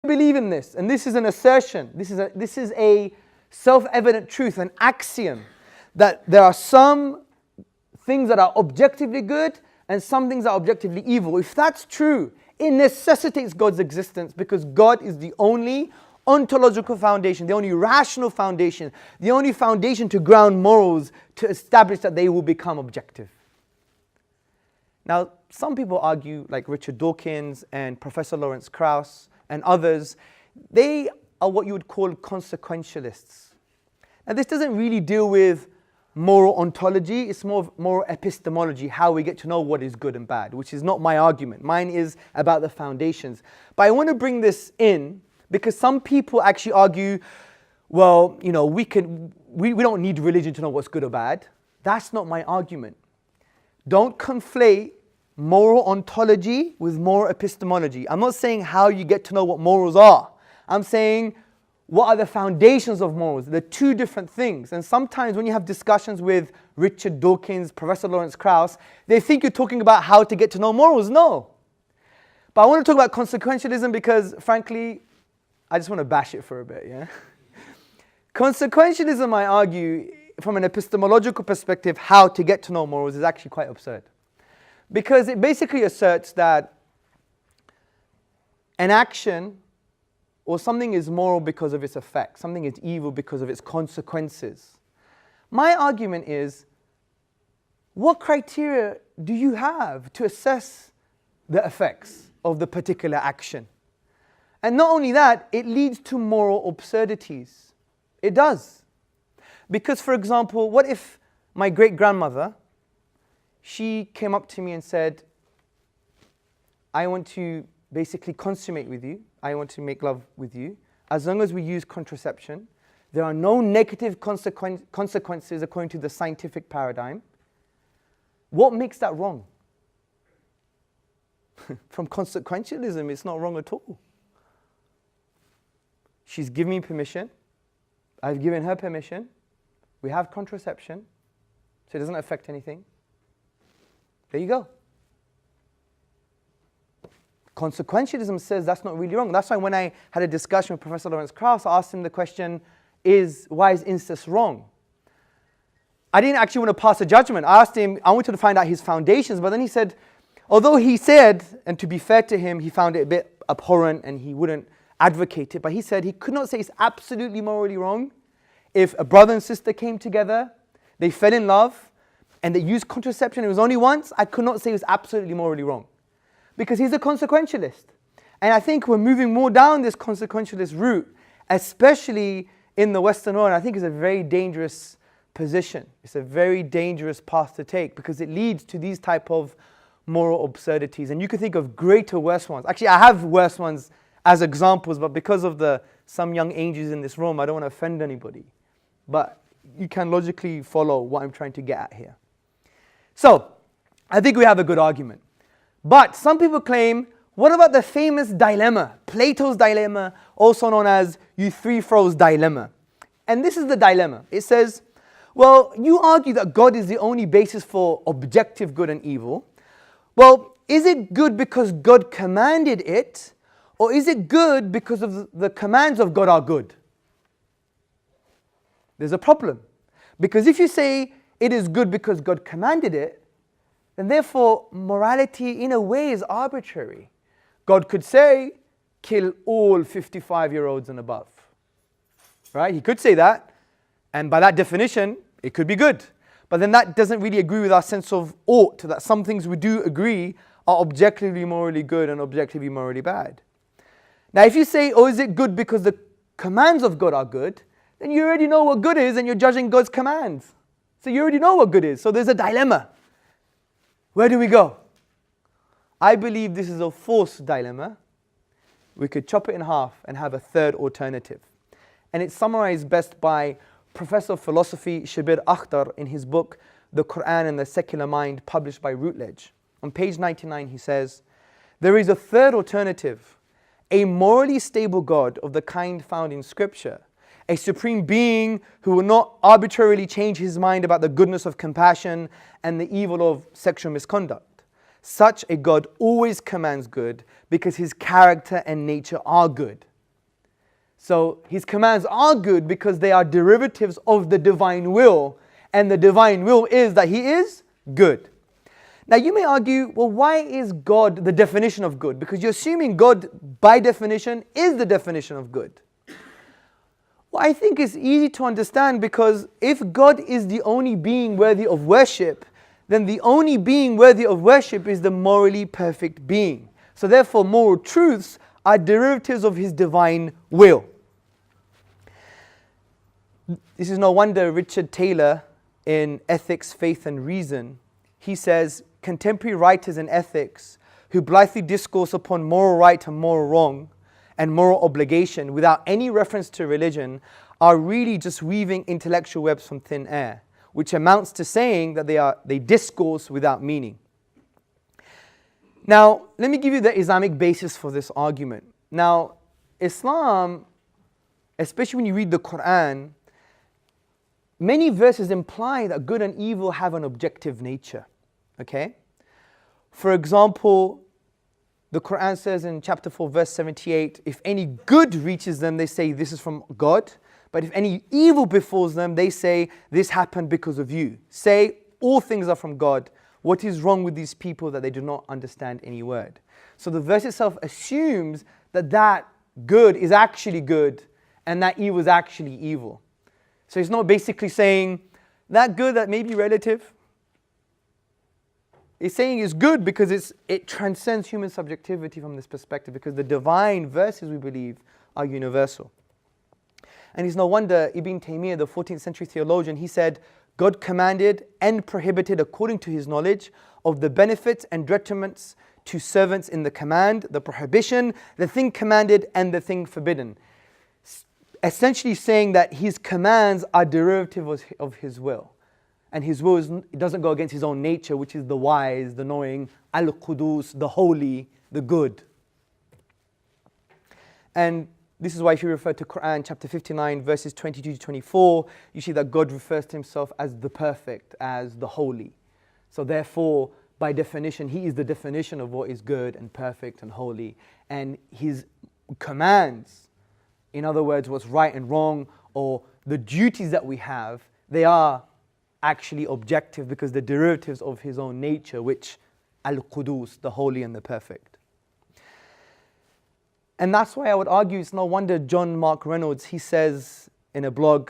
believe in this, and this is an assertion, this is a self-evident truth, an axiom, that there are some things that are objectively good and some things that are objectively evil. If that's true, it necessitates God's existence, because God is the only ontological foundation, the only rational foundation, the only foundation to ground morals to establish that they will become objective. Now, some people argue, like Richard Dawkins and Professor Lawrence Krauss and others, they are what you would call consequentialists. Now, this doesn't really deal with moral ontology, it's more of moral epistemology, how we get to know what is good and bad, which is not my argument. Mine is about the foundations. But I want to bring this in because some people actually argue, well, you know, we don't need religion to know what's good or bad. That's not my argument. Don't conflate moral ontology with moral epistemology. I'm not saying how you get to know what morals are. I'm saying what are the foundations of morals. They're two different things. And sometimes when you have discussions with Richard Dawkins, Professor Lawrence Krauss, they think you're talking about how to get to know morals. No. But I want to talk about consequentialism because, frankly, I just want to bash it for a bit, yeah? Consequentialism, I argue, from an epistemological perspective, how to get to know morals is actually quite absurd. Because it basically asserts that an action or something is moral because of its effect, something is evil because of its consequences. My argument is, what criteria do you have to assess the effects of the particular action? And not only that, it leads to moral absurdities. It does. Because, for example, what if my great-grandmother, she came up to me and said, I want to basically consummate with you, I want to make love with you, as long as we use contraception, there are no negative consequences according to the scientific paradigm. What makes that wrong? From consequentialism, it's not wrong at all. She's given me permission, I've given her permission, we have contraception, so it doesn't affect anything. There you go. Consequentialism says that's not really wrong. That's why when I had a discussion with Professor Lawrence Krauss, I asked him the question, why is incest wrong? I didn't actually want to pass a judgment. I asked him, I wanted to find out his foundations, but then he said, although he said, and to be fair to him, he found it a bit abhorrent and he wouldn't advocate it, but he said he could not say it's absolutely morally wrong if a brother and sister came together, they fell in love, and they used contraception, it was only once, I could not say it was absolutely morally wrong. Because he's a consequentialist. And I think we're moving more down this consequentialist route, especially in the Western world, and I think it's a very dangerous position. It's a very dangerous path to take because it leads to these type of moral absurdities. And you can think of greater, worse ones. Actually, I have worse ones as examples, but because of some young angels in this room, I don't want to offend anybody. But you can logically follow what I'm trying to get at here. So, I think we have a good argument. But some people claim, what about the famous dilemma, Plato's dilemma, also known as Euthyphro's dilemma? And this is the dilemma. It says, well, you argue that God is the only basis for objective good and evil. Well, is it good because God commanded it, or is it good because of the commands of God are good? There's a problem. Because if you say it is good because God commanded it, then therefore morality in a way is arbitrary. God could say, kill all 55-year-olds and above. Right? He could say that, and by that definition, it could be good. But then that doesn't really agree with our sense of ought, that some things we do agree are objectively morally good and objectively morally bad. Now if you say, oh, is it good because the commands of God are good, then you already know what good is and you're judging God's commands. So you already know what good is. So there's a dilemma. Where do we go? I believe this is a false dilemma. We could chop it in half and have a third alternative. And it's summarized best by Professor of Philosophy Shabir Akhtar in his book, The Quran and the Secular Mind, published by Routledge. On page 99 he says, there is a third alternative, a morally stable God of the kind found in Scripture, a supreme being who will not arbitrarily change his mind about the goodness of compassion and the evil of sexual misconduct. Such a God always commands good because his character and nature are good. So his commands are good because they are derivatives of the divine will. And the divine will is that he is good. Now you may argue, well, why is God the definition of good? Because you're assuming God, by definition, is the definition of good. Well, I think it's easy to understand, because if God is the only being worthy of worship, then the only being worthy of worship is the morally perfect being. So therefore, moral truths are derivatives of his divine will. This is no wonder Richard Taylor, in Ethics, Faith and Reason, he says, contemporary writers in ethics who blithely discourse upon moral right and moral wrong and moral obligation without any reference to religion are really just weaving intellectual webs from thin air, which amounts to saying that they discourse without meaning. Now, let me give you the Islamic basis for this argument. Now, Islam, especially when you read the Quran, many verses imply that good and evil have an objective nature. Okay? For example, the Quran says in chapter 4, verse 78, if any good reaches them, they say this is from God. But if any evil befalls them, they say this happened because of you. Say all things are from God. What is wrong with these people that they do not understand any word? So the verse itself assumes that that good is actually good and that evil is actually evil. So it's not basically saying that good that may be relative. It's saying it's good because it transcends human subjectivity from this perspective, because the divine verses, we believe, are universal. And it's no wonder Ibn Taymiyyah, the 14th century theologian, he said, God commanded and prohibited according to his knowledge of the benefits and detriments to servants in the command, the prohibition, the thing commanded and the thing forbidden. Essentially saying that his commands are derivative of his will. And his will it doesn't go against his own nature, which is the wise, the knowing, al-Qudus, the holy, the good. And this is why if you refer to Quran chapter 59 verses 22 to 24, you see that God refers to himself as the perfect, as the holy. So therefore, by definition, he is the definition of what is good and perfect and holy. And his commands, in other words, what's right and wrong, or the duties that we have, they are actually objective because they're derivatives of his own nature, which al-Qudus, the holy and the perfect. And that's why I would argue it's no wonder John Mark Reynolds, he says in a blog,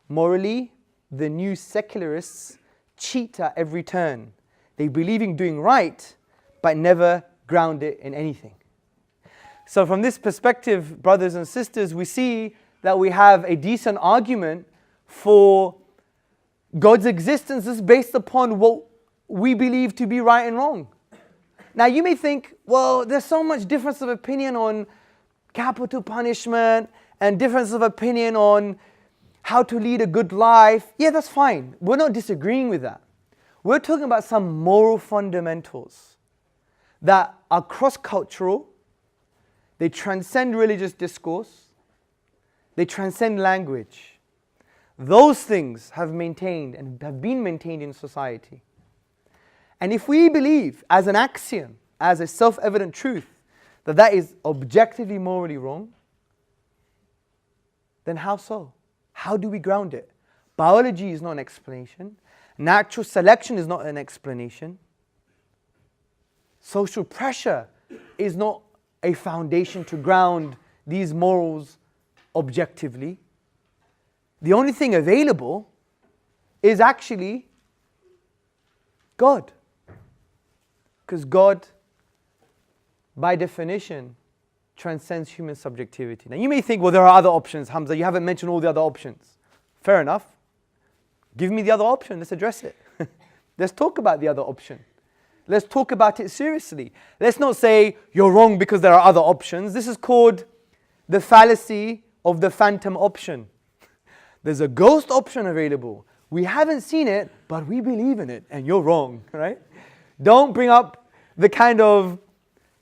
morally, the new secularists cheat at every turn. They believe in doing right, but never ground it in anything. So from this perspective, brothers and sisters, we see that we have a decent argument for God's existence is based upon what we believe to be right and wrong. Now you may think, well, there's so much difference of opinion on capital punishment and difference of opinion on how to lead a good life. Yeah, that's fine. We're not disagreeing with that. We're talking about some moral fundamentals that are cross-cultural. They transcend religious discourse. They transcend language. Those things have maintained and have been maintained in society. And if we believe as an axiom, as a self-evident truth, that that is objectively morally wrong, then how so? How do we ground it? Biology is not an explanation. Natural selection is not an explanation. Social pressure is not a foundation to ground these morals objectively. The only thing available is actually God. Because God, by definition, transcends human subjectivity. Now you may think, well, there are other options, Hamza. You haven't mentioned all the other options. Fair enough. Give me the other option. Let's address it. Let's talk about the other option. Let's talk about it seriously. Let's not say you're wrong because there are other options. This is called the fallacy of the phantom option. There's a ghost option available. We haven't seen it, but we believe in it, and you're wrong, right? Don't bring up the kind of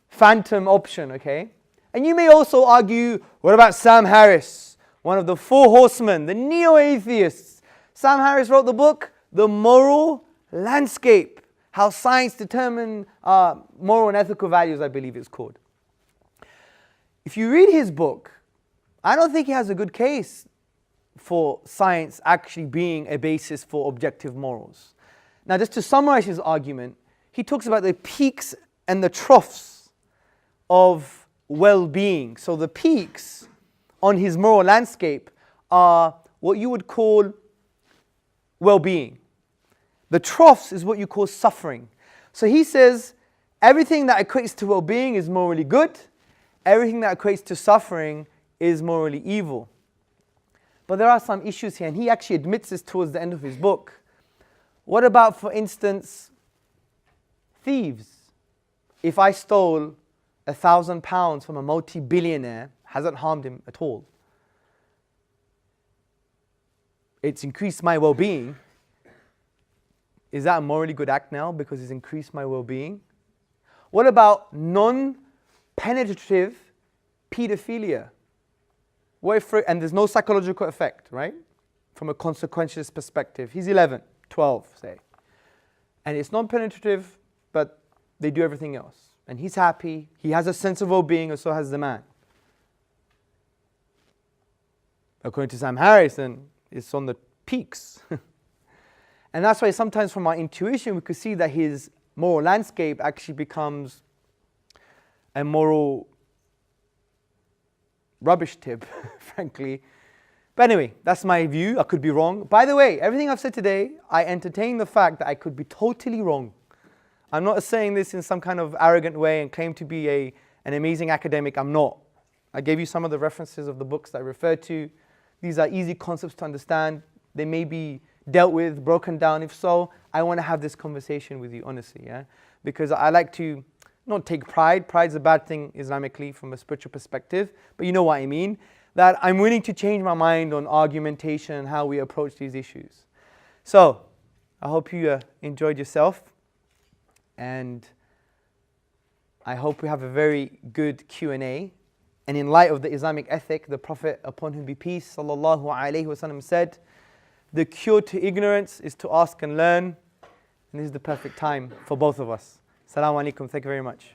phantom option, okay? And you may also argue, what about Sam Harris, one of the four horsemen, the neo-atheists? Sam Harris wrote the book, The Moral Landscape, How Science Determines Moral and Ethical Values, I believe it's called. If you read his book, I don't think he has a good case for science actually being a basis for objective morals. Now, just to summarize his argument, he talks about the peaks and the troughs of well-being. So the peaks on his moral landscape are what you would call well-being. The troughs is what you call suffering. So he says everything that equates to well-being is morally good, everything that equates to suffering is morally evil. But there are some issues here, and he actually admits this towards the end of his book. What about, for instance, thieves? If I stole £1,000 from a multi-billionaire, hasn't harmed him at all. It's increased my well-being. Is that a morally good act now because it's increased my well-being? What about non-penetrative pedophilia? What if, and there's no psychological effect, right? From a consequentialist perspective. He's 11, 12, say. And it's non-penetrative, but they do everything else. And he's happy. He has a sense of well-being, and so has the man. According to Sam Harris, then it's on the peaks. And that's why sometimes from our intuition, we could see that his moral landscape actually becomes a moral rubbish tip, frankly. But anyway, that's my view. I could be wrong. By the way, everything I've said today, I entertain the fact that I could be totally wrong. I'm not saying this in some kind of arrogant way and claim to be an amazing academic. I'm not. I gave you some of the references of the books that I referred to. These are easy concepts to understand. They may be dealt with, broken down. If so, I want to have this conversation with you, honestly, yeah? Because I like to not take pride. Pride's a bad thing Islamically from a spiritual perspective, but you know what I mean. That I'm willing to change my mind on argumentation and how we approach these issues. So, I hope you enjoyed yourself, and I hope we have a very good Q&A. And in light of the Islamic ethic, the Prophet, upon whom be peace, sallallahu alaihi wasallam, said, the cure to ignorance is to ask and learn, and this is the perfect time for both of us. Assalamu alaikum. Thank you very much.